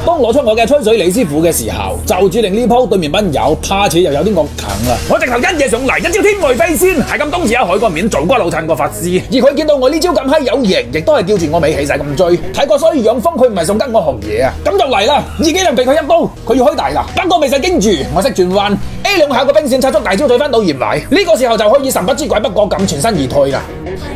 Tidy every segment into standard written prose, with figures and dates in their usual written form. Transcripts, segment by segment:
當攞出我嘅吹水李師傅嘅時候，就注定呢鋪對面班友怕且又有啲惡啃啦。我直頭一嘢上嚟，一招天外飛仙，係咁當時喺海個面做瓜老襯個法師，而佢見到我呢招咁閪有型，亦都係吊住我尾起晒咁追。睇過所以養蜂，佢唔係想跟我學嘢啊，咁就嚟啦，自己人俾佢一刀，佢要開大啦，不過未使驚住，我識轉彎 A 兩下個兵線拆速大招退翻到鹽埋，呢個時候就可以神不知鬼不覺咁全身而退啦。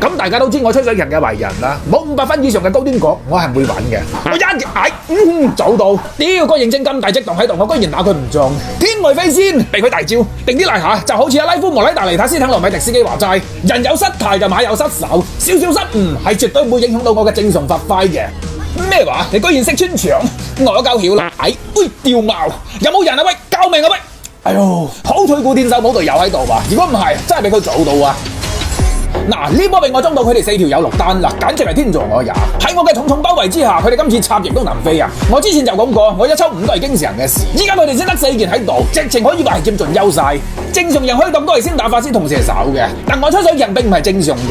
咁大家都知我吹水人嘅為人啦，冇500分以上嘅高端角，我係唔會玩嘅。我一嗌，走到，屌個認證咁大隻洞喺度，我居然打佢唔中，天外飛仙，俾佢大招，定啲嚟下，就好似阿拉夫莫拉達尼塔斯坦羅米迪斯基話齋，人有失態就馬有失手，少少失誤係絕對唔會影響到我嘅正常發揮嘅。咩話？你居然識穿牆，我夠曉啦！喂，掉矛，有冇人啊？喂，救命啊！喂，哎呦，好彩古天手冇隊友喺度啊！如果唔係，真係俾佢做到啊！嗱，呢波俾我裝到佢哋4條友落單啦，簡直係天助我也！喺我嘅重重包圍之下，佢哋今次插翼都難飛啊！我之前就講過，我一抽5都係經常嘅事，依家佢哋先得4件喺度，直情可以話係佔盡優勢。正常人開檔都係先打法師同射手嘅，但我吹水人並唔係正常人，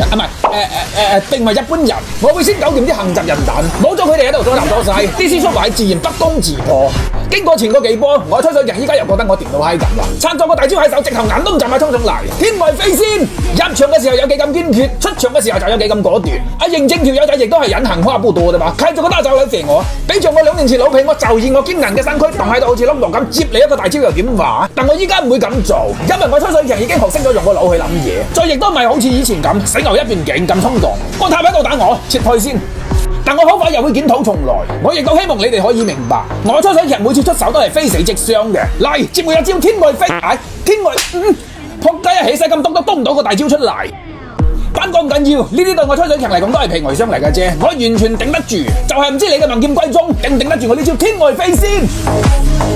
並唔係一般人，我會先搞掂啲行雜人蛋，冇咗佢哋喺度阻頭阻勢，啲師叔位自然不攻自破。經過前嗰幾波，我吹水人依家又覺得我掂到閪咁啦，撐咗個大招喺手，直頭眼都唔眨下衝上嚟，天外飛仙！入場嘅時候有幾咁堅決，出場嘅時候就有幾咁果斷。認證條友仔亦都係隱行花不多啫嘛，睇住個大爪女肥我，俾着我2年前老皮，我就以我堅韌嘅身軀凍喺度好似窿度咁接你一個大招又點話？但我依家唔會咁做，因為我吹水人已經學識咗用個腦去諗嘢，再亦都唔係好似以前咁死牛一邊頸咁衝動。個塔喺度打我，撤退先。但我好快又會檢討重來，我亦都希望你哋可以明白，我吹水人每次出手都係非死即傷嘅。嚟，接我一招天外飛，天外，仆街啊！起勢咁篤唔到個大招出嚟。單講唔緊要，呢啲對我吹水人嚟講都係皮外傷嚟嘅啫，我完全頂得住，就係唔知你嘅文劍歸宗頂唔頂得住我呢招天外飛仙。